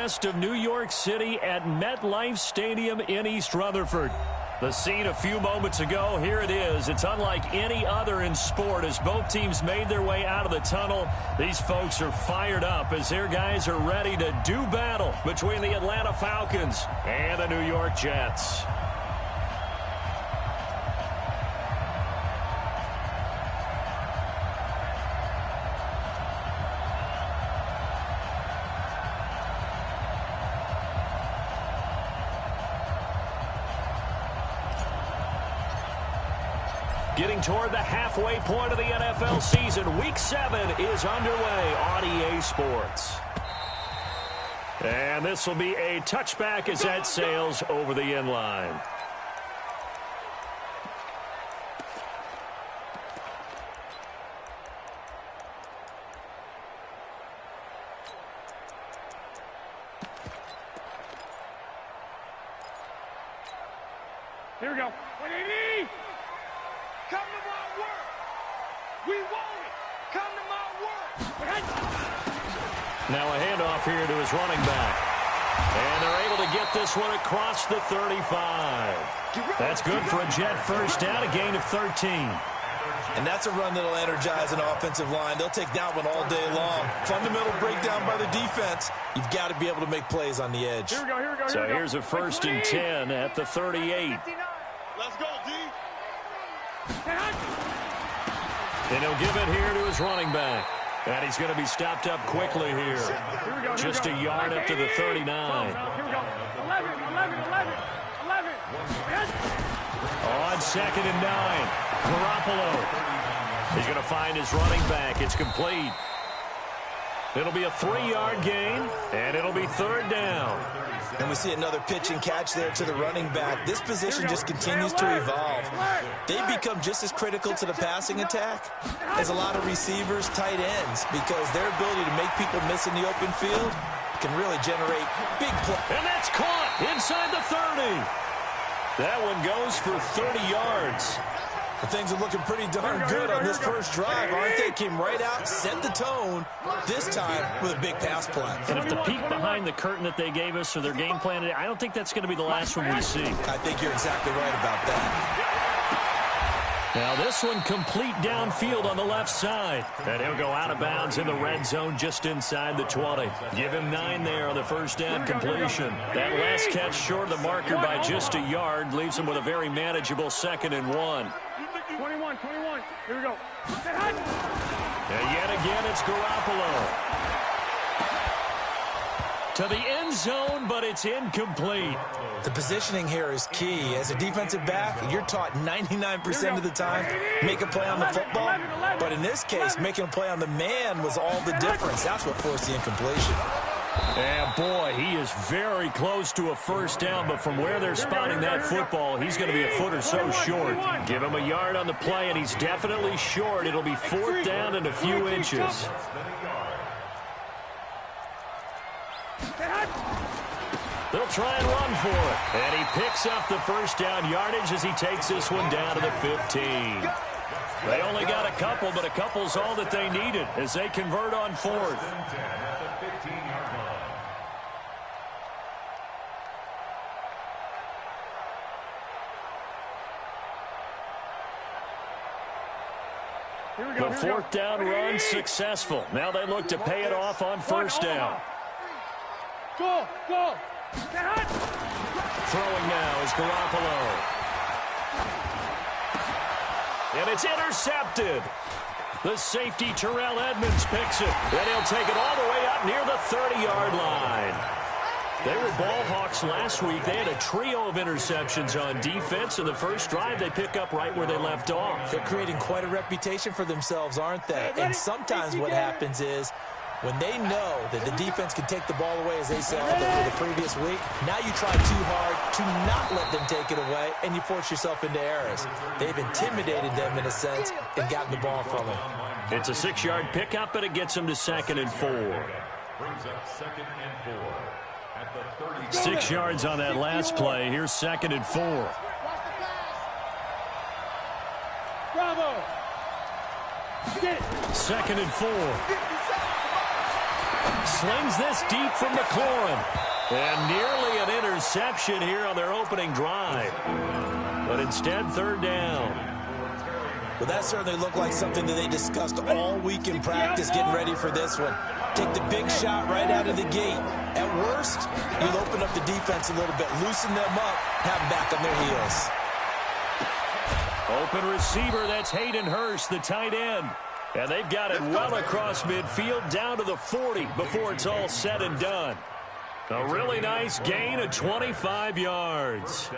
west of New York City at MetLife Stadium in East Rutherford. The scene a few moments ago, here it is. It's unlike any other in sport as both teams made their way out of the tunnel. These folks are fired up as their guys are ready to do battle between the Atlanta Falcons and the New York Jets. Getting toward the halfway point of the NFL season, Week 7 is underway on EA Sports. And this will be a touchback as that sails over the end line. Here we go. What do you need? Come to my work. We want it. Come to my work. Now a handoff here to his running back. And they're able to get this one across the 35. That's good for a Jet first down, a gain of 13. And that's a run that'll energize an offensive line. They'll take that one all day long. Fundamental breakdown by the defense. You've got to be able to make plays on the edge. Here we go, here we go, so here's a 1st and 10 at the 38. Let's go, D. And he'll give it here to his running back. And he's going to be stopped up quickly here. Just a yard up to the 39. Here we go. 11. On 2nd and 9. Garoppolo. He's going to find his running back. It's complete. It'll be a 3-yard gain, and it'll be 3rd down. And we see another pitch and catch there to the running back. This position just continues to evolve. They become just as critical to the passing attack as a lot of receivers, tight ends, because their ability to make people miss in the open field can really generate big plays. And that's caught inside the 30. That one goes for 30 yards. Things are looking pretty darn good on this first drive, aren't they? Came right out, set the tone, this time with a big pass play. And if the peek behind the curtain that they gave us or their game plan, I don't think that's going to be the last one we see. I think you're exactly right about that. Now this one complete downfield on the left side. And he'll go out of bounds in the red zone just inside the 20. Give him 9 there on the first down completion. That last catch short of the marker by just a yard leaves him with a very manageable 2nd and 1. 21. Here we go. And yet again, it's Garoppolo. To the end zone, but it's incomplete. The positioning here is key. As a defensive back, you're taught 99% of the time, make a play on the football. But in this case, making a play on the man was all the difference. That's what forced the incompletion. And boy, he is very close to a first down, but from where they're spotting that football, he's going to be a foot or so short. Give him a yard on the play, and he's definitely short. It'll be 4th down and a few inches. They'll try and run for it. And he picks up the first down yardage as he takes this one down to the 15. They only got a couple, but a couple's all that they needed as they convert on 4th. The 4th down run successful. Now they look to pay it off on 1st down. Go. Throwing now is Garoppolo. And it's intercepted. The safety, Terrell Edmonds, picks it. And he'll take it all the way up near the 30-yard line. They were ball hawks last week. They had a trio of interceptions on defense. In the first drive, they pick up right where they left off. They're creating quite a reputation for themselves, aren't they? And sometimes what happens is when they know that the defense can take the ball away, as they said over the previous week, now you try too hard to not let them take it away, and you force yourself into errors. They've intimidated them, in a sense, and gotten the ball from them. It's a 6-yard pickup, and it gets them to 2nd and 4. Brings up 2nd and 4. 6 yards on that last play. Here's 2nd and 4. Bravo. 2nd and 4. Slings this deep from McLaurin. And nearly an interception here on their opening drive. But instead, third down. Well, that certainly looked like something that they discussed all week in practice getting ready for this one. Take the big shot right out of the gate. At worst, you'll open up the defense a little bit, loosen them up, have them back on their heels. Open receiver, that's Hayden Hurst, the tight end. And they've got it well across midfield down to the 40 before it's all said and done. A really nice gain of 25 yards.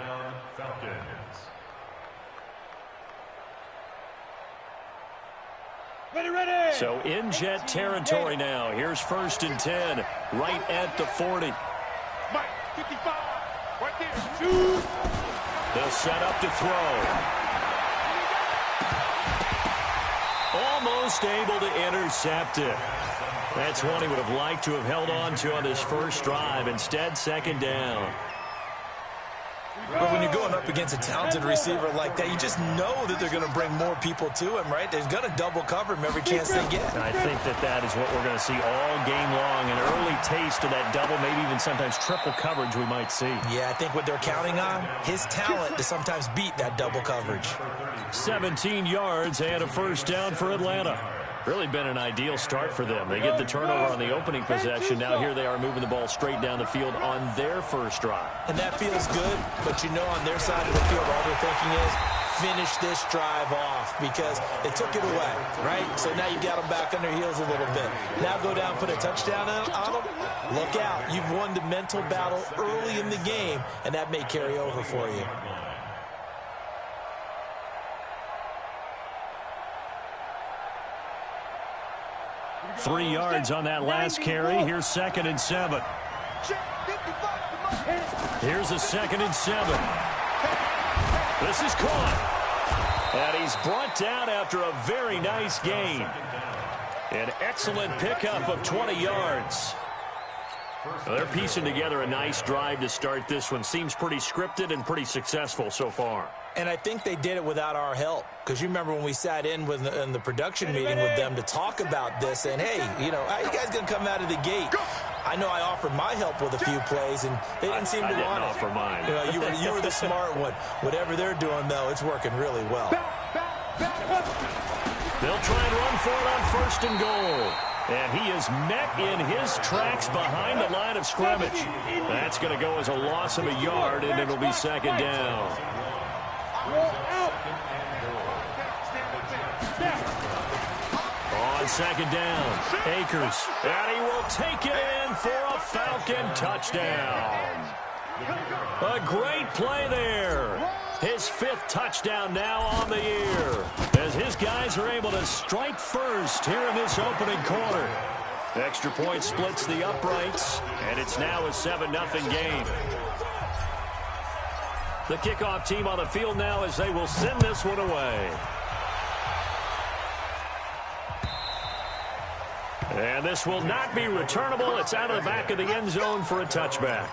Ready. So in Jet territory now. Here's 1st and 10, right at the 40. Mike, 55, right there, 2. They'll set up to throw. Almost able to intercept it. That's one he would have liked to have held on to on this first drive. Instead, 2nd down. But when you're going up against a talented receiver like that, you just know that they're going to bring more people to him, right? They're going to double cover him every chance they get. And I think that is what we're going to see all game long. An early taste of that double, maybe even sometimes triple coverage we might see. Yeah, I think what they're counting on, his talent to sometimes beat that double coverage. 17 yards and a first down for Atlanta. Really been an ideal start for them. They get the turnover on the opening possession. Now here they are moving the ball straight down the field on their first drive. And that feels good, but you know on their side of the field all they're thinking is finish this drive off because they took it away, right? So now you got them back on their heels a little bit. Now go down, put a touchdown on them. Look out. You've won the mental battle early in the game, and that may carry over for you. Three yards on that last carry. Here's 2nd and 7. Here's a 2nd and 7. This is caught. And he's brought down after a very nice gain. An excellent pickup of 20 yards. Well, they're piecing together a nice drive to start this one. Seems pretty scripted and pretty successful so far. And I think they did it without our help. Because you remember when we sat in the production meeting with them to talk about this. And, hey, you know, how you guys going to come out of the gate? I know I offered my help with a few plays, and they didn't seem to want it. I didn't offer mine. You know, you were the smart one. Whatever they're doing, though, it's working really well. They'll try and run for it on 1st and goal. And he is met in his tracks behind the line of scrimmage. That's going to go as a loss of a yard, and it'll be 2nd down. On 2nd down, Akers, and he will take it in for a Falcon touchdown. A great play there. His 5th touchdown now on the year, as his guys are able to strike first here in this opening quarter. Extra point splits the uprights, and it's now a 7-0 game. The kickoff team on the field now as they will send this one away. And this will not be returnable. It's out of the back of the end zone for a touchback.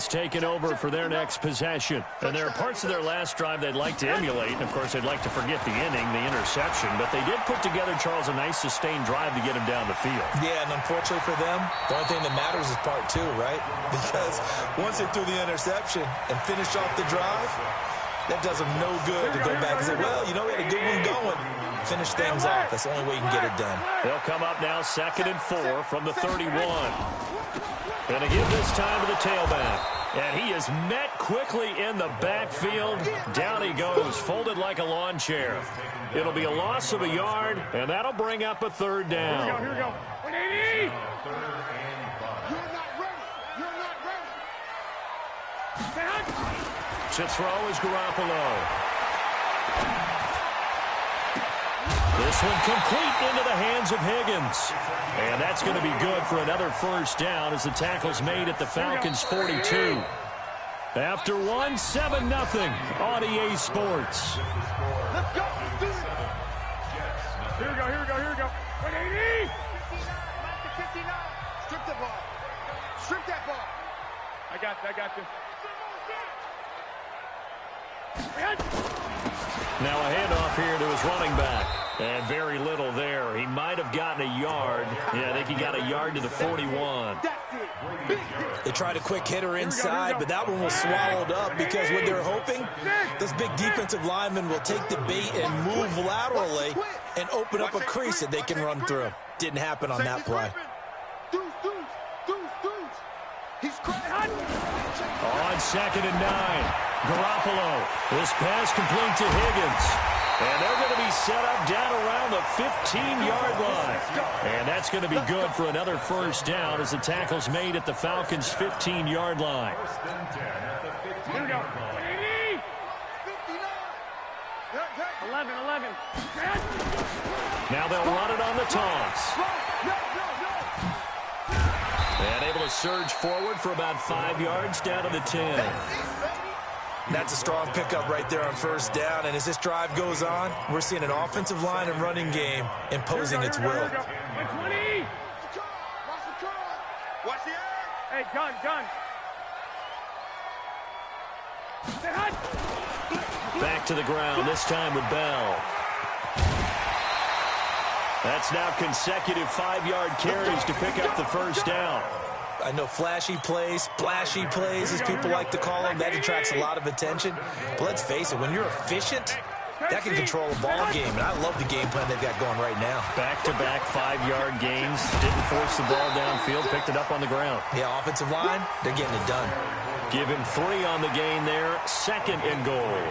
Taken over for their next possession. And there are parts of their last drive they'd like to emulate. And, of course, they'd like to forget the inning, the interception. But they did put together, Charles, a nice sustained drive to get him down the field. Yeah, and unfortunately for them, the only thing that matters is part 2, right? Because once they threw the interception and finished off the drive, that does them no good to go back and say, well, you know, we had a good one going. Finish things off. That's the only way you can get it done. They'll come up now 2nd and 4 from the 31. And to give this time to the tailback. And he is met quickly in the backfield. Down he goes, folded like a lawn chair. It'll be a loss of a yard, and that'll bring up a 3rd down. Here we go. 180. You're not ready. You're not ready. To throw is Garoppolo. This one complete into the hands of Higgins. And that's going to be good for another 1st down as the tackle's made at the Falcons' 42. After 7-0 on EA Sports. Let's go. Here we go, here we go, here we go. 180. 59. Strip the ball. Strip that ball. I got you. Now a handoff here to his running back. And very little there. He might have gotten a yard. Yeah, I think he got a yard to the 41. They tried a quick hitter inside, but that one was swallowed up because what they're hoping, those big defensive linemen will take the bait and move laterally and open up a crease that they can run through. Didn't happen on that play. On 2nd and 9, Garoppolo. This pass complete to Higgins. And they're going to be set up down around the 15-yard line. And that's going to be good for another first down as the tackle's made at the Falcons' 15-yard line. Here we go. 11. Now they'll run it on the toss. And able to surge forward for about 5 yards down to the 10. That's a strong pickup right there on first down. And as this drive goes on, we're seeing an offensive line and running game imposing its will. 20. Hey, gun. Back to the ground, this time with Bell. That's now consecutive 5-yard carries to pick up the first down. I know flashy plays, splashy plays, as people like to call them, that attracts a lot of attention. But let's face it, when you're efficient, that can control a ball game. And I love the game plan they've got going right now. Back-to-back 5-yard gains. Didn't force the ball downfield, picked it up on the ground. Yeah, offensive line, they're getting it done. Give him 3 on the gain there. 2nd and goal.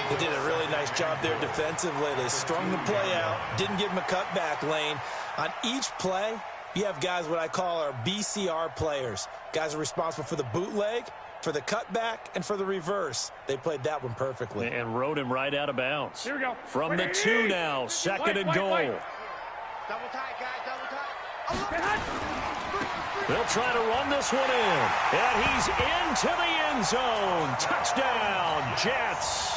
They did a really nice job there defensively. They strung the play out, didn't give him a cutback lane. On each play, you have guys what I call our BCR players. Guys are responsible for the bootleg, for the cutback, and for the reverse. They played that one perfectly. And rode him right out of bounds. Here we go. From the 2 now, 2nd and goal. Double tight, guys, double tight. They'll try to run this one in. And he's into the end zone. Touchdown, Jets.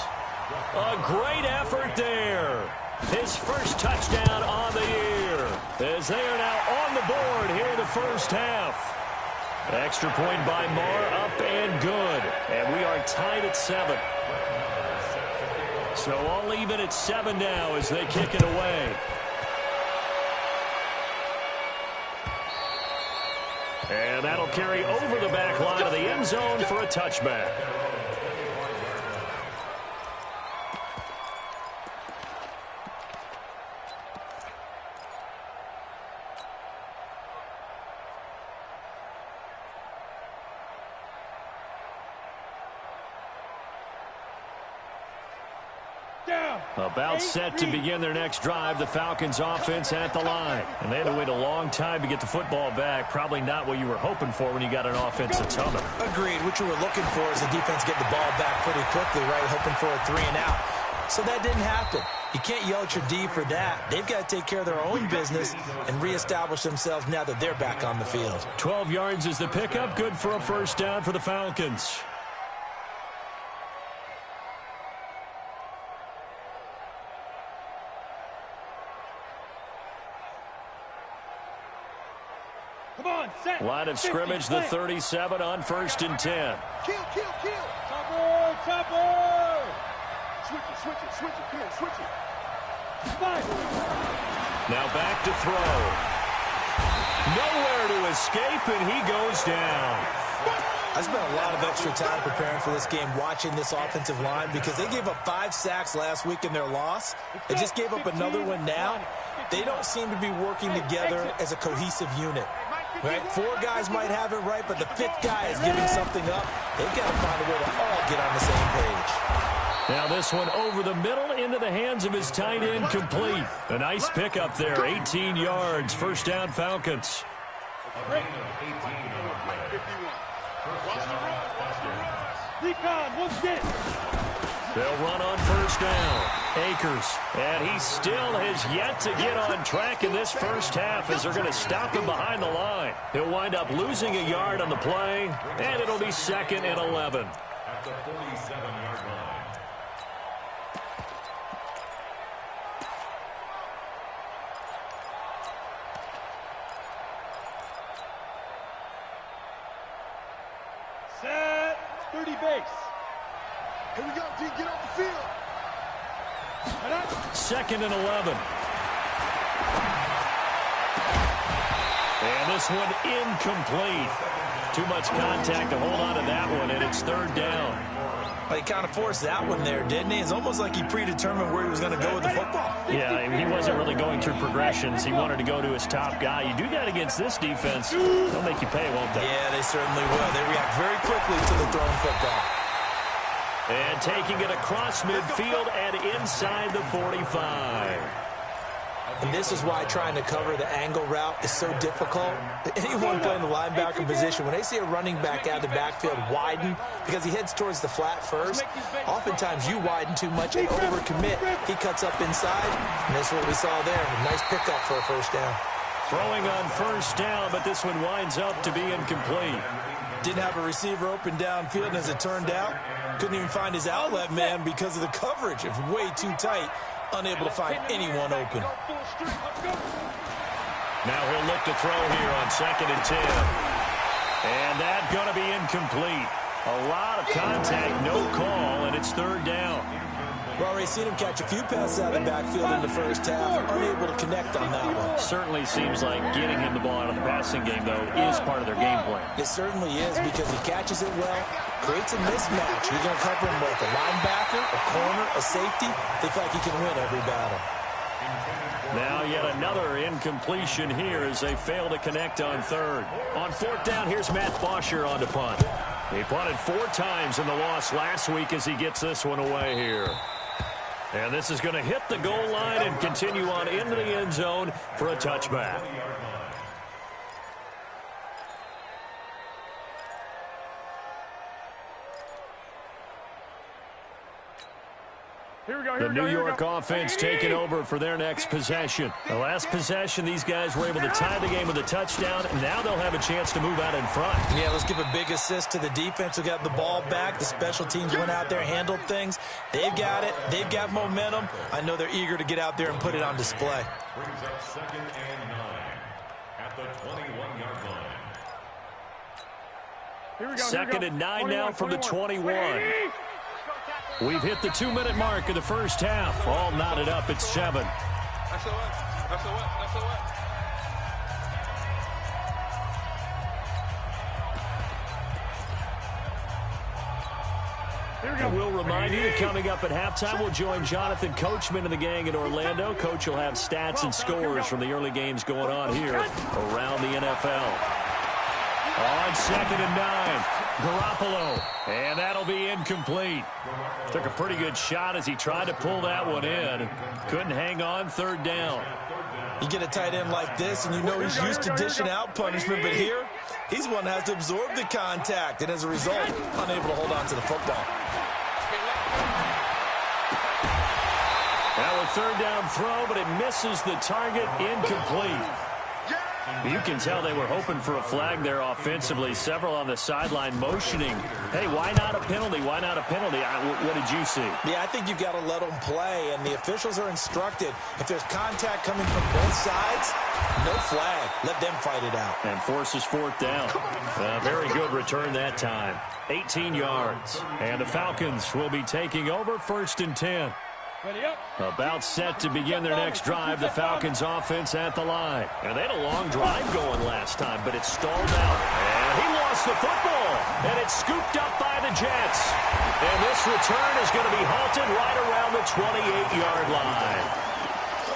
A great effort there. His first touchdown on the year, as they are now on the board here in the first half. Extra point by Marr, up and good. And we are tied at 7. So all even at 7 now as they kick it away. And that'll carry over the back line of the end zone for a touchback. About set to begin their next drive, the Falcons offense at the line. And they had to wait a long time to get the football back. Probably not what you were hoping for when you got an offense that's humming. Agreed. What you were looking for is the defense getting the ball back pretty quickly, right? Hoping for a 3 and out. So that didn't happen. You can't yell at your D for that. They've got to take care of their own business and reestablish themselves now that they're back on the field. 12 yards is the pickup. Good for a first down for the Falcons. Line of scrimmage, the 37 on 1st and 10. Kill. Chopper. Switch it. Five. Now back to throw. Nowhere to escape, and he goes down. I spent a lot of extra time preparing for this game, watching this offensive line, because they gave up 5 sacks last week in their loss. They just gave up another one now. They don't seem to be working together as a cohesive unit. Right? 4 guys might have it right, but the 5th guy is giving something up. They've got to find a way to all get on the same page. Now this one over the middle into the hands of his tight end, complete. A nice pickup there, 18 yards. First down, Falcons. They'll run on first down. Akers, and he still has yet to get on track in this first half as they're going to stop him behind the line. He'll wind up losing a yard on the play, and it'll be 2nd and 11. At the 47-yard line. Here we go, D. Get off the field. 2nd and 11. And this one incomplete. Too much contact to hold on to that one, and it's 3rd down. Well, he kind of forced that one there, didn't he? It's almost like he predetermined where he was going to go with the football. Yeah, he wasn't really going through progressions. He wanted to go to his top guy. You do that against this defense, they'll make you pay, won't they? Yeah, they certainly will. They react very quickly to the thrown football. And taking it across midfield and inside the 45. And this is why trying to cover the angle route is so difficult. Anyone playing the linebacker position, when they see a running back out of the backfield widen because he heads towards the flat first, oftentimes you widen too much and overcommit. He cuts up inside, and that's what we saw there. A nice pickup for a 1st down. Throwing on 1st down, but this one winds up to be incomplete. Didn't have a receiver open downfield, and as it turned out, couldn't even find his outlet man because of the coverage. It was way too tight, unable to find anyone open. Now he'll look to throw here on 2nd and 10. And that's going to be incomplete. A lot of contact, no call, and it's 3rd down. We've already seen him catch a few passes out of the backfield in the 1st half, unable to connect on that one. Certainly seems like getting him the ball out of the passing game, though, is part of their game plan. It certainly is because he catches it well, creates a mismatch. You're going to cover him with a linebacker, a corner, a safety. They feel like he can win every battle. Now yet another incompletion here as they fail to connect on 3rd. On 4th down, here's Matt Bosher on to punt. He punted 4 times in the loss last week as he gets this one away here. And this is going to hit the goal line and continue on into the end zone for a touchback. The New York offense taking over for their next possession. The last possession, these guys were able to tie the game with a touchdown, and now they'll have a chance to move out in front. Yeah, let's give a big assist to the defense who got the ball back. The special teams went out there, handled things. They've got it. They've got momentum. I know they're eager to get out there and put it on display. Brings up 2nd and 9 at the 21-yard line. 2nd and 9 now from the 21. We've hit the 2-minute mark of the 1st half. All knotted up at 7. That's a what? We'll remind you, coming up at halftime, we'll join Jonathan Coachman and the gang in Orlando. Coach will have stats and scores from the early games going on here around the NFL. On 2nd and 9, Garoppolo, and that'll be incomplete. Took a pretty good shot as he tried to pull that one in. Couldn't hang on, 3rd down. You get a tight end like this, and you know he's used to dishing out punishment, but here, he's one that has to absorb the contact, and as a result, unable to hold on to the football. Now a 3rd down throw, but it misses the target, incomplete. You can tell they were hoping for a flag there offensively. Several on the sideline motioning. Hey, why not a penalty? Why not a penalty? What did you see? Yeah, I think you've got to let them play, and the officials are instructed. If there's contact coming from both sides, no flag. Let them fight it out. And forces 4th down. Very good return that time. 18 yards. And the Falcons will be taking over 1st and 10. About set to begin their next drive, the Falcons offense at the line. And they had a long drive going last time, but it stalled out. And he lost the football, and it's scooped up by the Jets. And this return is going to be halted right around the 28-yard line.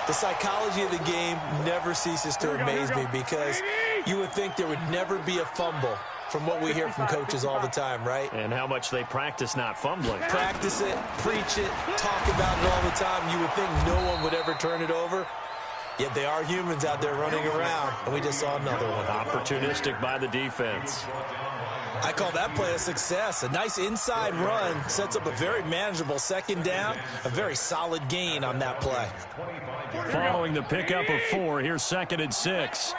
The psychology of the game never ceases to amaze me because you would think there would never be a fumble from what we hear from coaches all the time, right? And how much they practice not fumbling. Practice it, preach it, talk about it all the time. You would think no one would ever turn it over. Yet they are humans out there running around, and we just saw another one. Opportunistic by the defense. I call that play a success. A nice inside run sets up a very manageable 2nd down, a very solid gain on that play. Following the pickup of 4, here's 2nd and 6.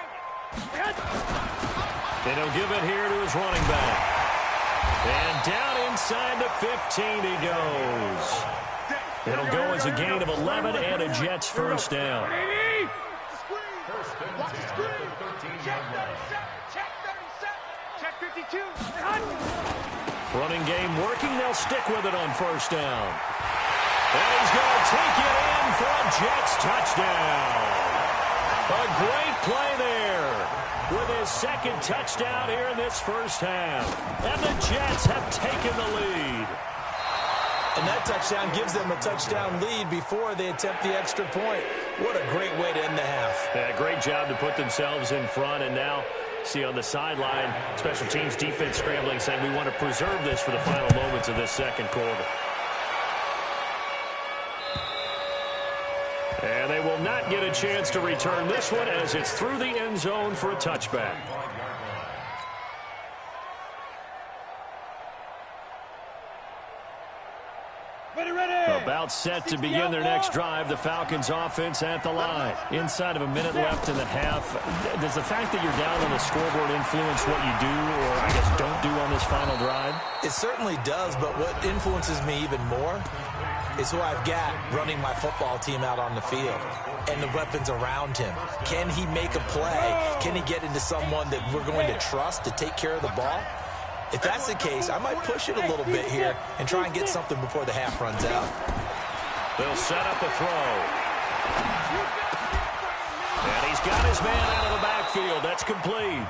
And he'll give it here to his running back. And down inside the 15 he goes. It'll go as a gain of 11 and a Jets 1st down. Check 52. Running game working. They'll stick with it on first down. And he's going to take it in for a Jets touchdown. A great play there with his second touchdown here in this first half. And the Jets have taken the lead. And that touchdown gives them a touchdown lead before they attempt the extra point. What a great way to end the half. Yeah, great job to put themselves in front. And now, see on the sideline, special teams defense scrambling, saying we want to preserve this for the final moments of this second quarter. And they will not get a chance to return this one as it's through the end zone for a touchback. About set to begin their next drive. The Falcons offense at the line. Inside of a minute left in the half. Does the fact that you're down on the scoreboard influence what you do, or I guess don't do on this final drive? It certainly does, but what influences me even more is who I've got running my football team out on the field and the weapons around him. Can he make a play? Can he get into someone that we're going to trust to take care of the ball? If that's the case, I might push it a little bit here and try and get something before the half runs out. They'll set up the throw. And he's got his man out of the backfield. That's complete.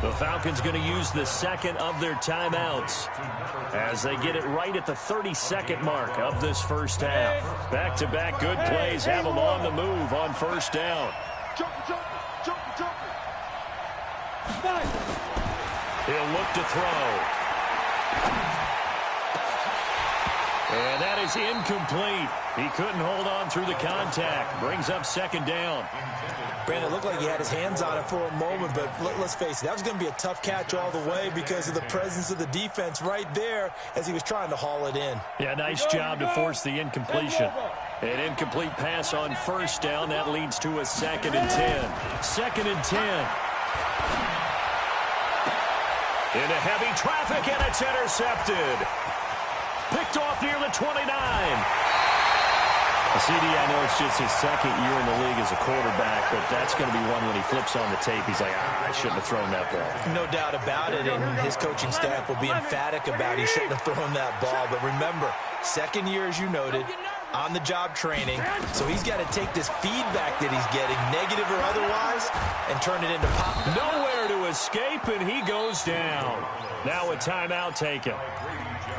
The Falcons going to use the second of their timeouts as they get it right at the 32nd mark of this first half. Back-to-back good plays have them on the move on first down. He'll look to throw. And that is incomplete. He couldn't hold on through the contact. Brings up second down. Brandon, it looked like he had his hands on it for a moment, but let's face it, that was going to be a tough catch all the way because of the presence of the defense right there as he was trying to haul it in. Yeah, nice job to force the incompletion. An incomplete pass on first down. That leads to a 2nd and 10. 2nd and 10. Into heavy traffic, and it's intercepted. Picked off near the 29. CD, I know it's just his second year in the league as a quarterback, but that's going to be one when he flips on the tape. He's like, I shouldn't have thrown that ball. No doubt about it, and his coaching staff will be emphatic about he shouldn't have thrown that ball. But remember, second year, as you noted, on-the-job training, so he's got to take this feedback that he's getting, negative or otherwise, and turn it into pop. Nowhere to escape, and he goes down. Now a timeout taken.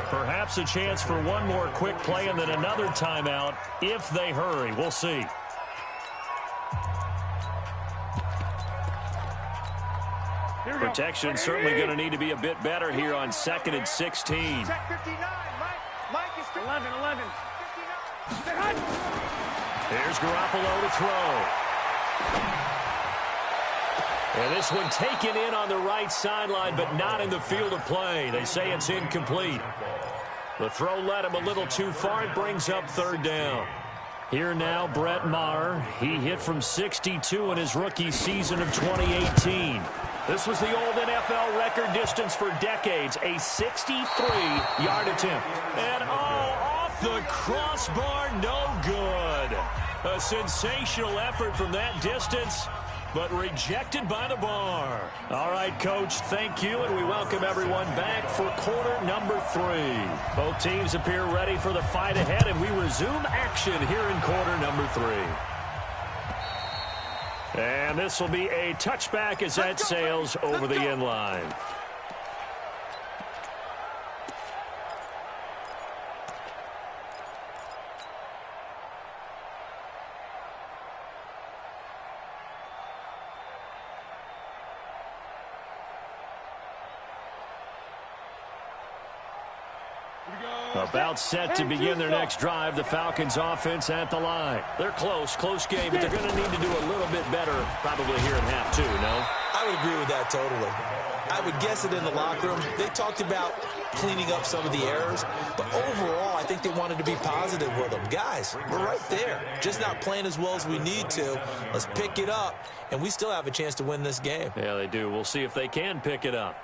Perhaps a chance for one more quick play and then another timeout if they hurry. We'll see. Protection certainly going to need to be a bit better here on 2nd and 16. Check 59. Mike is 11. Here's Garoppolo to throw. And this one taken in on the right sideline, but not in the field of play. They say it's incomplete. The throw led him a little too far. It brings up 3rd down. Here now, Brett Maher. He hit from 62 in his rookie season of 2018. This was the old NFL record distance for decades, a 63-yard attempt. And off the crossbar, no good. A sensational effort from that distance, but rejected by the bar. All right, Coach, thank you, and we welcome everyone back for quarter number 3. Both teams appear ready for the fight ahead, and we resume action here in quarter number 3. And this will be a touchback as that sails over the end line. About set to begin their next drive. The Falcons offense at the line. They're close game, but they're going to need to do a little bit better probably here in half 2, no? I would agree with that totally. I would guess it in the locker room. They talked about cleaning up some of the errors, but overall I think they wanted to be positive with them. Guys, we're right there. Just not playing as well as we need to. Let's pick it up, and we still have a chance to win this game. Yeah, they do. We'll see if they can pick it up.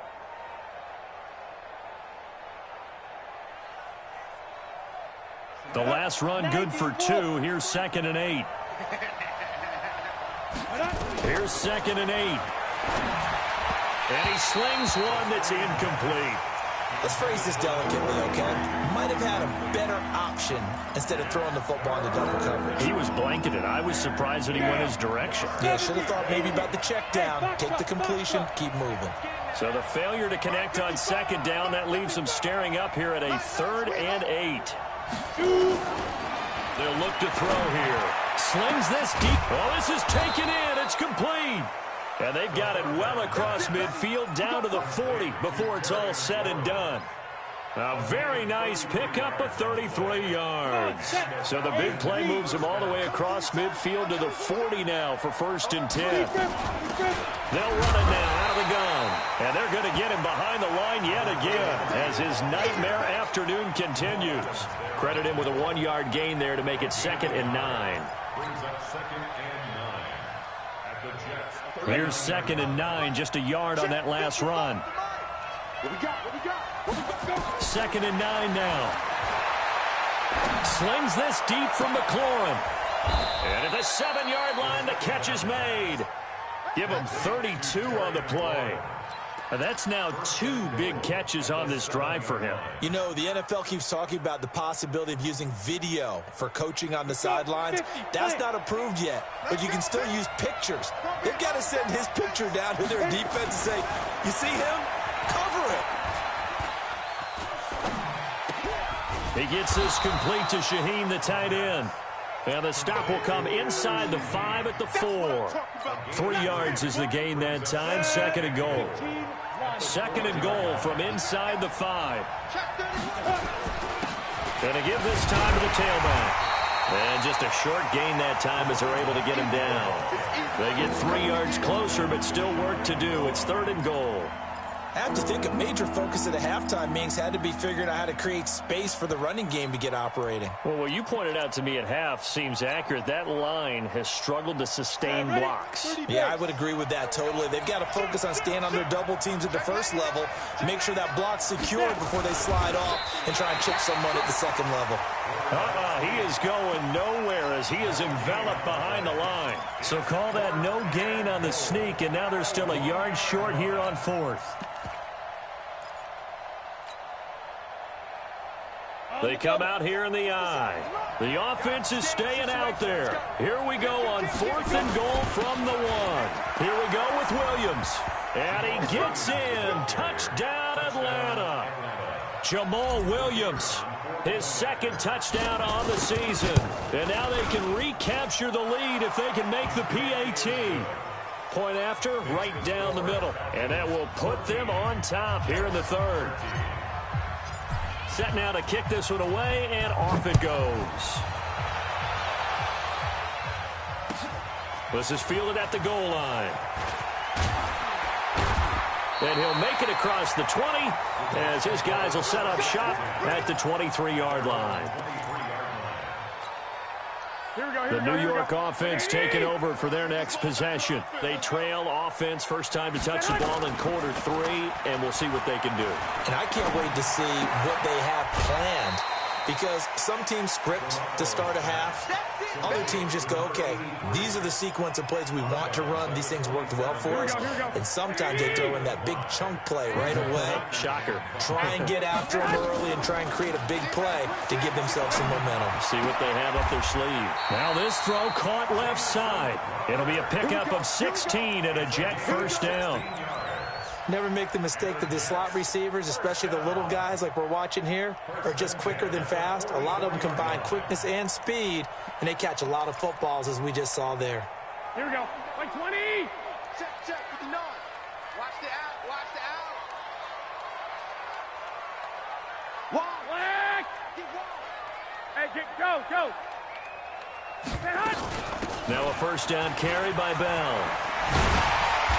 The last run good for 2. Here's 2nd and 8. Here's 2nd and 8. And he slings one that's incomplete. Let's phrase this delicately, okay? Might have had a better option instead of throwing the football into double coverage. He was blanketed. I was surprised that he went his direction. Yeah, should have thought maybe about the check down, take the completion, keep moving. So the failure to connect on second down, that leaves them staring up here at a 3rd and 8. They'll look to throw here. Slings this deep. Oh, this is taken in. It's complete. And they've got it well across midfield down to the 40 before it's all said and done. A very nice pickup of 33 yards. So the big play moves them all the way across midfield to the 40 now for 1st and 10. They'll run it now out of the gun. And they're going to get him behind the line yet again as his nightmare afternoon continues. Credit him with a 1-yard gain there to make it 2nd and 9. Here's 2nd and 9, just a yard on that last run. 2nd and 9 now. Slings this deep from McLaurin. And at the 7-yard line, the catch is made. Give him 32 on the play. And that's now 2 big catches on this drive for him. You know, the NFL keeps talking about the possibility of using video for coaching on the sidelines. That's not approved yet, but you can still use pictures. They've got to send his picture down to their defense and say, you see him? Cover it. He gets this complete to Shaheen, the tight end. And the stop will come inside the 5 at the 4. 3 yards is the gain that time. 2nd and goal. 2nd and goal from inside the 5. Going to give this time to the tailback. And just a short gain that time as they're able to get him down. They get 3 yards closer, but still work to do. It's 3rd and goal. I have to think a major focus at the halftime means had to be figuring out how to create space for the running game to get operating. Well, what you pointed out to me at half seems accurate. That line has struggled to sustain blocks. Yeah, I would agree with that totally. They've got to focus on staying on their double teams at the first level, make sure that block's secured before they slide off and try and chip someone at the second level. He is going nowhere as he is enveloped behind the line. So call that no gain on the sneak, and now they're still a yard short here on 4th. They come out here in the eye. The offense is staying out there. Here we go on 4th and goal from the 1. Here we go with Williams. And he gets in. Touchdown, Atlanta. Jamal Williams, his 2nd touchdown on the season. And now they can recapture the lead if they can make the PAT. Point after, right down the middle. And that will put them on top here in the 3rd. Set now to kick this one away, and off it goes. This is fielded at the goal line. And he'll make it across the 20 as his guys will set up shop at the 23-yard line. The New York offense taking over for their next possession. They trail offense, first time to touch the ball in quarter 3, and we'll see what they can do. And I can't wait to see what they have planned, because some teams script to start a half. Other teams just go, okay, these are the sequence of plays we want to run. These things worked well for us. And sometimes they throw in that big chunk play right away. Shocker. Try and get after them early and try and create a big play to give themselves some momentum. See what they have up their sleeve. Now this throw caught left side. It'll be a pickup of 16 and a Jet first down. Never make the mistake that the slot receivers, especially the little guys like we're watching here, are just quicker than fast. A lot of them combine quickness and speed, and they catch a lot of footballs, as we just saw there. Here we go. Like 20. Check with the nod. Watch the out. Watch the out. Walk. Leg. Keep walking. Hey, go. Hey, hunt. Now a first down carry by Bell.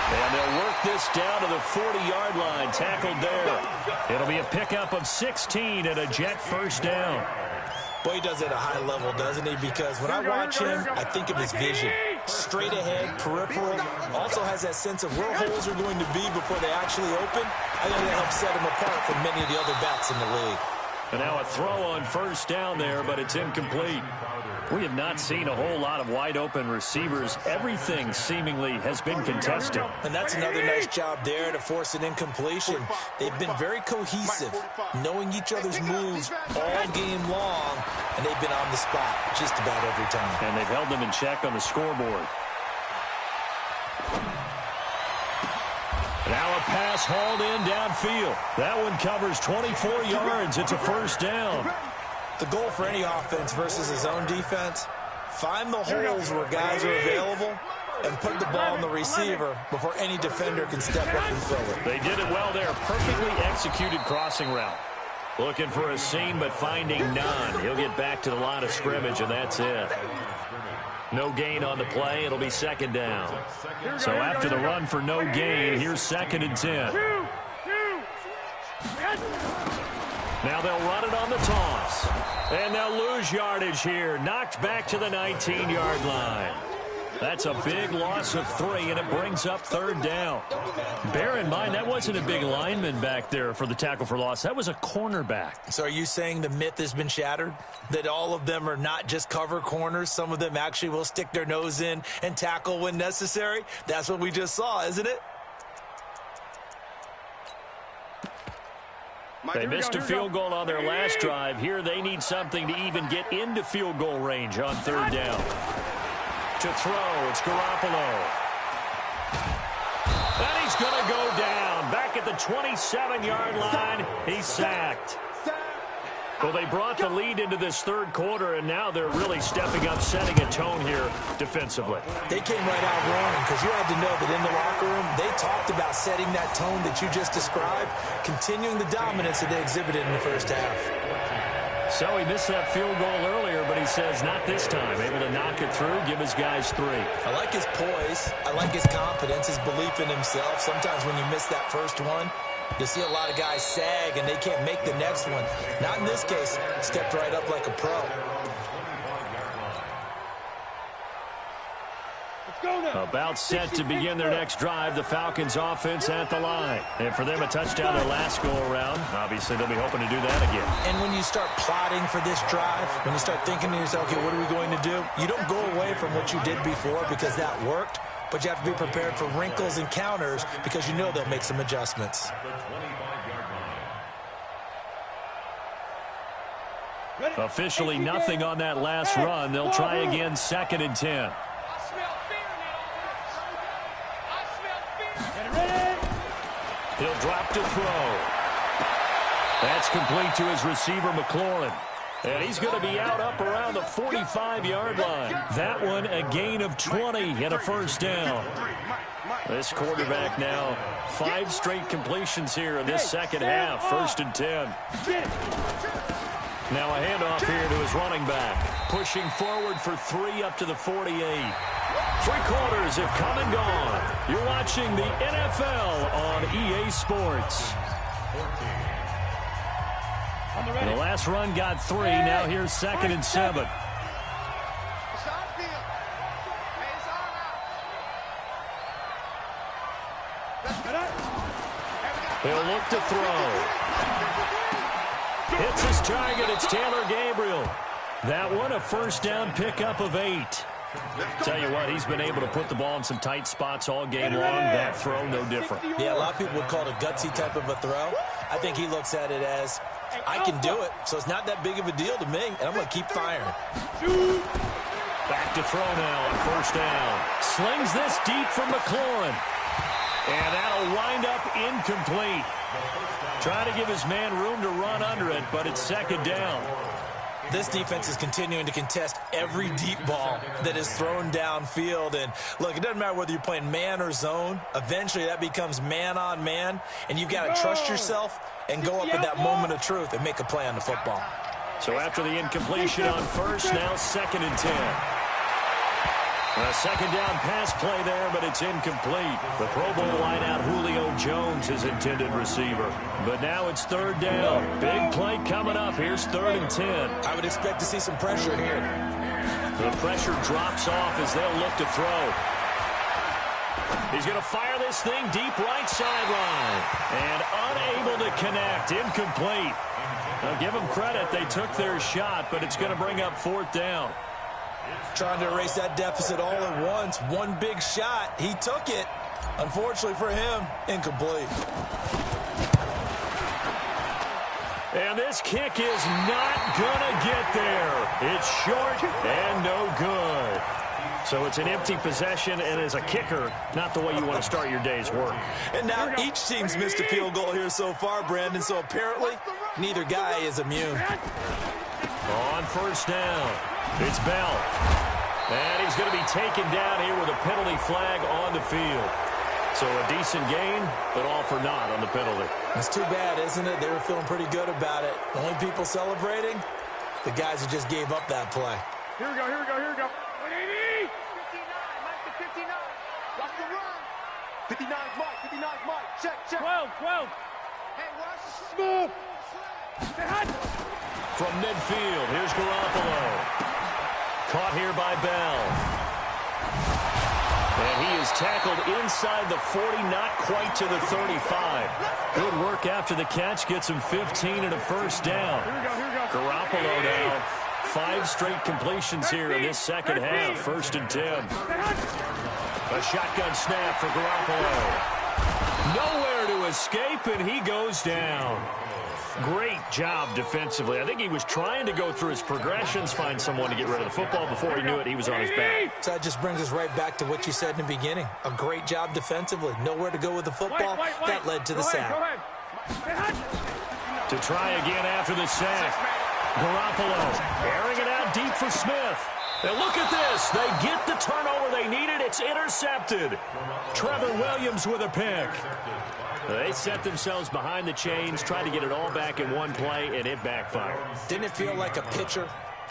And they'll work this down to the 40-yard line, tackled there. It'll be a pickup of 16 and a Jet first down. Boy, he does it at a high level, doesn't he? Because when I watch him, I think of his vision. Straight ahead, peripheral. Also has that sense of where holes are going to be before they actually open. I think that helps set him apart from many of the other backs in the league. And now a throw on first down there, but it's incomplete. We have not seen a whole lot of wide-open receivers. Everything seemingly has been contested. And that's another nice job there to force an incompletion. They've been very cohesive, knowing each other's moves all game long, and they've been on the spot just about every time. And they've held them in check on the scoreboard. Now a pass hauled in downfield. That one covers 24 yards. It's a first down. The goal for any offense versus his own defense, find the holes where guys are available and put the ball on the receiver before any defender can step up and fill it. They did it well there. Perfectly executed crossing route. Looking for a seam, but finding none. He'll get back to the line of scrimmage, and that's it. No gain on the play. It'll be second down. So after the run for no gain, here's 2nd and 10. Now they'll run it on the toss. And they'll lose yardage here. Knocked back to the 19-yard line. That's a big loss of 3, and it brings up 3rd down. Bear in mind, that wasn't a big lineman back there for the tackle for loss. That was a cornerback. So are you saying the myth has been shattered? That all of them are not just cover corners? Some of them actually will stick their nose in and tackle when necessary? That's what we just saw, isn't it? They missed a field goal on their last drive. Here they need something to even get into field goal range on 3rd down. To throw, it's Garoppolo. And he's going to go down. Back at the 27-yard line, he's sacked. Well, they brought the lead into this 3rd quarter, and now they're really stepping up, setting a tone here defensively. They came right out running because you had to know that in the locker room, they talked about setting that tone that you just described, continuing the dominance that they exhibited in the first half. So he missed that field goal earlier, but he says not this time. Able to knock it through, give his guys 3. I like his poise. I like his confidence, his belief in himself. Sometimes when you miss that first one, you see a lot of guys sag and they can't make the next one. Not in this case. Stepped right up like a pro. About set to begin their next drive. The Falcons offense at the line. And for them, a touchdown their last go-around. Obviously, they'll be hoping to do that again. And when you start plotting for this drive, when you start thinking to yourself, okay, what are we going to do? You don't go away from what you did before because that worked. But you have to be prepared for wrinkles and counters because you know they'll make some adjustments. Officially nothing on that last run. They'll try again, 2nd and 10. He'll drop to throw. That's complete to his receiver, McLaurin. And he's going to be out up around the 45-yard line. That one a gain of 20 and a first down. This quarterback now 5 straight completions here in this second half. 1st and 10. Now a handoff here to his running back. Pushing forward for 3 up to the 48. 3 quarters have come and gone. You're watching the NFL on EA Sports. The last run got 3. Now here's 2nd and 7. He'll look to throw. Hits his target. It's Taylor Gabriel. That one a first down pickup of 8. Tell you what, he's been able to put the ball in some tight spots all game long. That throw, no different. Yeah, a lot of people would call it a gutsy type of a throw. I think he looks at it as, I can do it, so it's not that big of a deal to me, and I'm going to keep firing. Back to throw now on first down. Slings this deep from McLaurin. And that'll wind up incomplete. Trying to give his man room to run under it, but it's 2nd down. This defense is continuing to contest every deep ball that is thrown downfield. And, look, it doesn't matter whether you're playing man or zone. Eventually, that becomes man-on-man, and you've got to trust yourself and go up at that moment of truth and make a play on the football. So after the incompletion on first, now 2nd and 10. A second down pass play there, but it's incomplete. The Pro Bowl wideout Julio Jones is intended receiver. But now it's 3rd down. Big play coming up. Here's 3rd and 10. I would expect to see some pressure here. The pressure drops off as they'll look to throw. He's going to fire this thing deep right sideline. And unable to connect. Incomplete. I'll give them credit. They took their shot, but it's going to bring up 4th down. Trying to erase that deficit all at once. One big shot. He took it. Unfortunately for him, incomplete. And this kick is not going to get there. It's short and no good. So it's an empty possession, and as a kicker, not the way you want to start your day's work. And now each team's missed a field goal here so far, Brandon, so apparently neither guy is immune. On 1st down, it's Bell. And he's going to be taken down here with a penalty flag on the field. So a decent gain, but all for naught on the penalty. It's too bad, isn't it? They were feeling pretty good about it. The only people celebrating, the guys who just gave up that play. Here we go, here we go, here we go. 180! 59, Mike to 59. Watch the run. 59's Mike, 59's Mike. Check, check. 12. Hey, watch the smooth. From midfield, here's Garoppolo. Caught here by Bell. And he is tackled inside the 40, not quite to the 35. Good work after the catch. Gets him 15 and a 1st down. Here we go. Garoppolo now. 5 straight completions here in this second half. 1st and 10. A shotgun snap for Garoppolo. Nowhere to escape, and he goes down. Great job defensively. I think he was trying to go through his progressions, find someone to get rid of the football. Before he knew it, he was on his back. So that just brings us right back to what you said in the beginning. A great job defensively. Nowhere to go with the football. That led to the sack. To try again after the sack. Garoppolo airing it out deep for Smith. And look at this. They get the turnover they needed. It's intercepted. Trevor Williams with a pick. They set themselves behind the chains, tried to get it all back in one play, and it backfired. Didn't it feel like a pitcher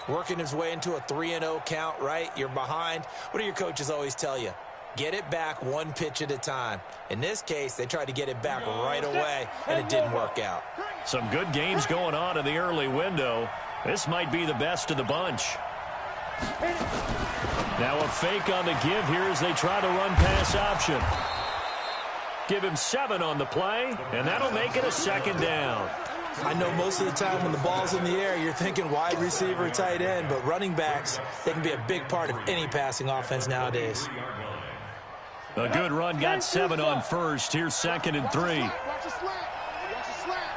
working his way into a 3-0 count, right? You're behind. What do your coaches always tell you? Get it back one pitch at a time. In this case, they tried to get it back right away, and it didn't work out. Some good games going on in the early window. This might be the best of the bunch. Now a fake on the give here as they try the run-pass option. Give him 7 on the play, and that'll make it a 2nd down. I know most of the time when the ball's in the air, you're thinking wide receiver, tight end, but running backs, they can be a big part of any passing offense nowadays. A good run, got 7 on 1st. Here's 2nd and 3. Watch the slant. Watch the slant.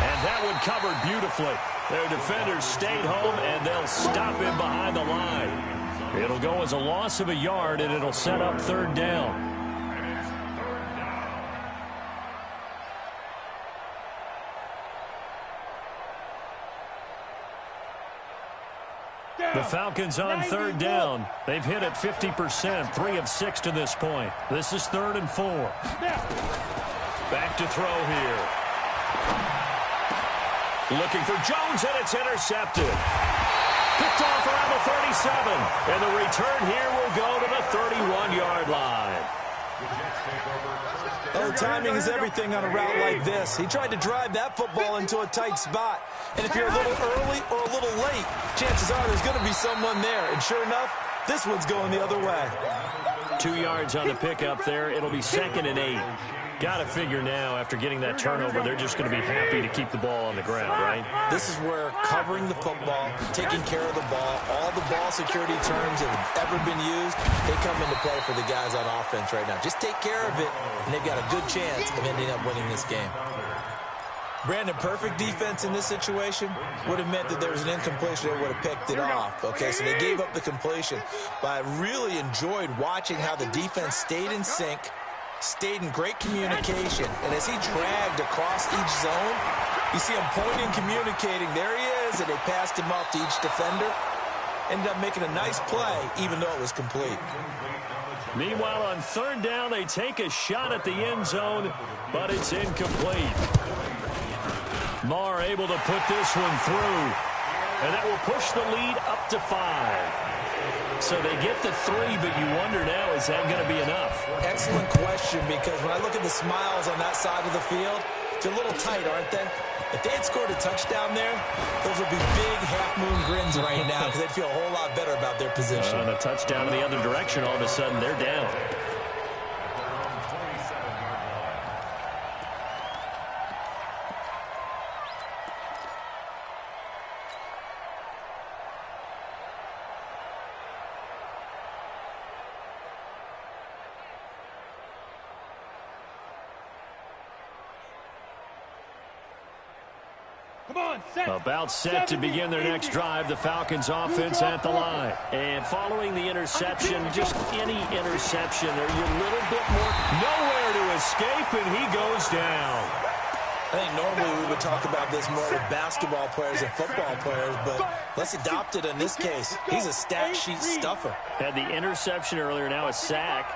And that one covered beautifully. Their defenders stayed home, and they'll stop him behind the line. It'll go as a loss of a yard, and it'll set up 3rd down. The Falcons on 3rd down. They've hit it 50%, 3 of 6 to this point. This is 3rd and 4. Back to throw here. Looking for Jones, and it's intercepted. Picked off around the 37. And the return here will go to the 31-yard line. Oh, timing is everything on a route like this. He tried to drive that football into a tight spot. And if you're a little early or a little late, chances are there's going to be someone there. And sure enough, this one's going the other way. 2 yards on the pickup there. It'll be 2nd and 8. Got to figure now, after getting that turnover, they're just going to be happy to keep the ball on the ground, right? This is where covering the football, taking care of the ball, all the ball security terms that have ever been used, they come into play for the guys on offense right now. Just take care of it, and they've got a good chance of ending up winning this game. Brandon, perfect defense in this situation would have meant that there was an incompletion that would have picked it off. Okay, so they gave up the completion. But I really enjoyed watching how the defense stayed in sync, stayed in great communication, and as he dragged across each zone, you see him pointing, communicating. There he is, and they passed him off to each defender. Ended up making a nice play, even though it was complete. Meanwhile, on 3rd down, they take a shot at the end zone, but it's incomplete. Marr able to put this one through, and that will push the lead up to 5. So they get the 3, but you wonder now, is that going to be enough? Excellent question, because when I look at the smiles on that side of the field, they're a little tight, aren't they? If they had scored a touchdown there, those would be big half-moon grins right now, because they'd feel a whole lot better about their position. On a touchdown in the other direction, all of a sudden they're down. About set to begin their next drive, the Falcons offense at the line. And following the interception, just any interception, are you a little bit more nowhere to escape, and he goes down. I think normally we would talk about this more with basketball players and football players, but let's adopt it in this case. He's a stat sheet stuffer. Had the interception earlier, now a sack.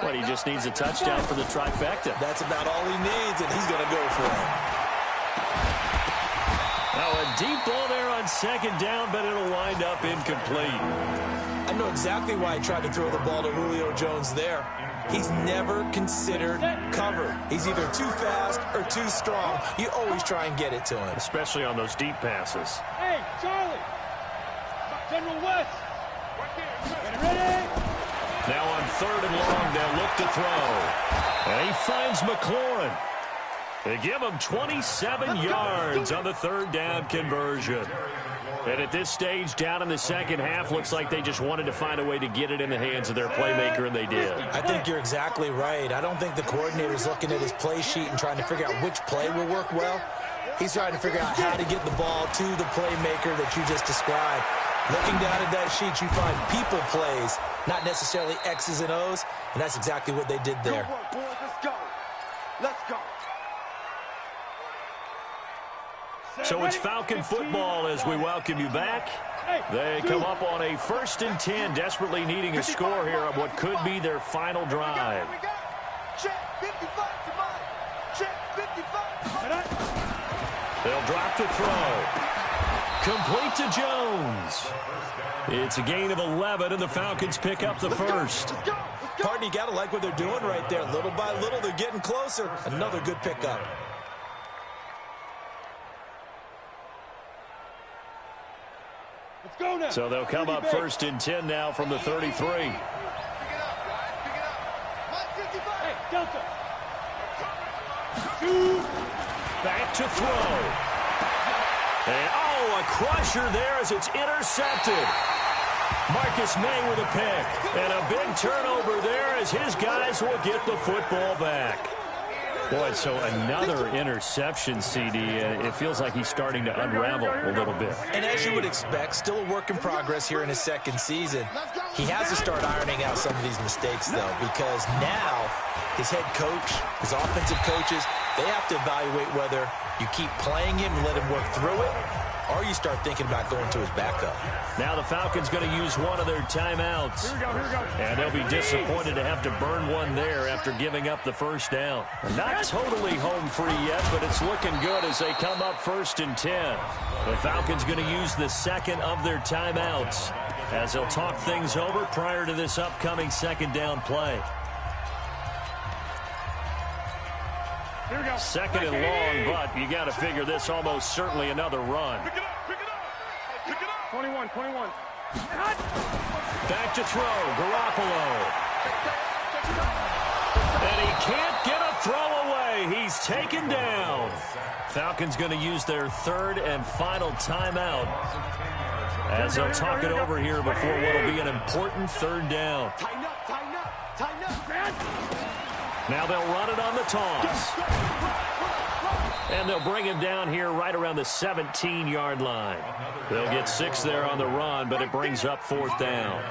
But he just needs a touchdown for the trifecta. That's about all he needs, and he's going to go for it. Now a deep ball there on second down, but it'll wind up incomplete. I know exactly why he tried to throw the ball to Julio Jones there. He's never considered cover. He's either too fast or too strong. You always try and get it to him. Especially on those deep passes. Hey, Charlie! General West! Ready? Now on 3rd and long, they'll look to throw. And he finds McLaurin. They give him 27 yards on the 3rd down conversion. And at this stage, down in the second half, looks like they just wanted to find a way to get it in the hands of their playmaker, and they did. I think you're exactly right. I don't think the coordinator's looking at his play sheet and trying to figure out which play will work well. He's trying to figure out how to get the ball to the playmaker that you just described. Looking down at that sheet, you find people plays, not necessarily X's and O's, and that's exactly what they did there. Good work, boys. Let's go. Let's go. So it's Falcon football as we welcome you back. They come up on a 1st and 10, desperately needing a score here on what could be their final drive. Check 55 to mine. Check 55. They'll drop to throw. Complete to Jones. It's a gain of 11, and the Falcons pick up the first. Pardon, you got to like what they're doing right there. Little by little, they're getting closer. Another good pickup. So they'll come up 1st and 10 now from the 33. Pick it up, guys. Pick it up. Hey, Delta. Back to throw. And, a crusher there as it's intercepted. Marcus May with a pick. And a big turnover there as his guys will get the football back. Boy, so another interception, CD. It feels like he's starting to unravel a little bit. And as you would expect, still a work in progress here in his 2nd season. He has to start ironing out some of these mistakes, though, because now his head coach, his offensive coaches, they have to evaluate whether you keep playing him and let him work through it, or you start thinking about going to his backup. Now the Falcons going to use one of their timeouts. Here we go. And they'll be disappointed to have to burn one there after giving up the 1st down. Not totally home free yet, but it's looking good as they come up 1st and 10. The Falcons going to use the 2nd of their timeouts as they'll talk things over prior to this upcoming 2nd down play. 2nd and long, but you got to figure this almost certainly another run. Pick it up. 21. Back to throw, Garoppolo. And he can't get a throw away. He's taken down. Falcons going to use their 3rd and final timeout as they'll talk it over here before what will be an important 3rd down. Tighten up. Now they'll run it on the toss. And they'll bring him down here right around the 17-yard line. They'll get 6 there on the run, but it brings up 4th down.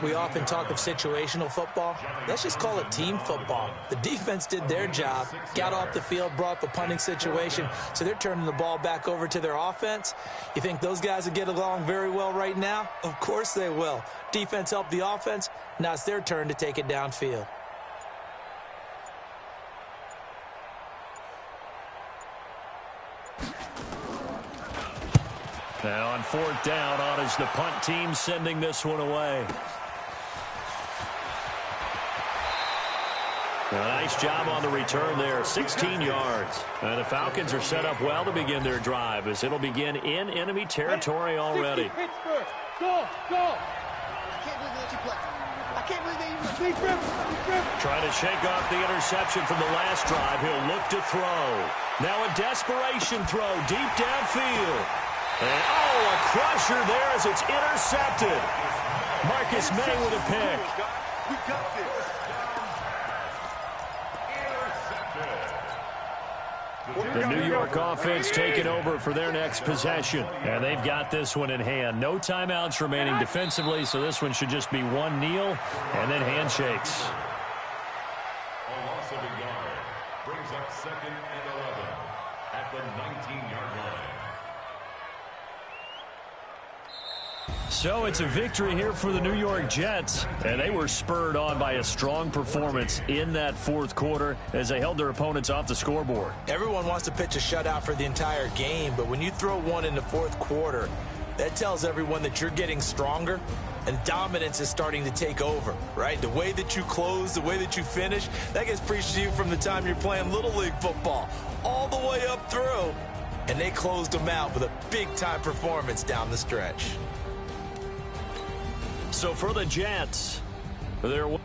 We often talk of situational football. Let's just call it team football. The defense did their job, got off the field, brought up a punting situation, so they're turning the ball back over to their offense. You think those guys will get along very well right now? Of course they will. Defense helped the offense. Now it's their turn to take it downfield. Now on 4th down, on is the punt team sending this one away. A nice job on the return there, 16 yards. And the Falcons are set up well to begin their drive as it'll begin in enemy territory already. Go. I can't believe they let you play. I can't believe they even Trying to shake off the interception from the last drive. He'll look to throw. Now a desperation throw deep downfield. And, a crusher there as it's intercepted. Marcus May with a pick. We got this. The New York offense taking over for their next possession. And they've got this one in hand. No timeouts remaining defensively, so this one should just be one kneel and then handshakes. A loss of a yard brings up 2nd and 11 at the 19-yard line. So it's a victory here for the New York Jets, and they were spurred on by a strong performance in that fourth quarter as they held their opponents off the scoreboard. Everyone wants to pitch a shutout for the entire game, but when you throw one in the fourth quarter, that tells everyone that you're getting stronger and dominance is starting to take over, right? The way that you close, the way that you finish, that gets preached to you from the time you're playing Little League football all the way up through, and they closed them out with a big-time performance down the stretch. So for the Jets, their win.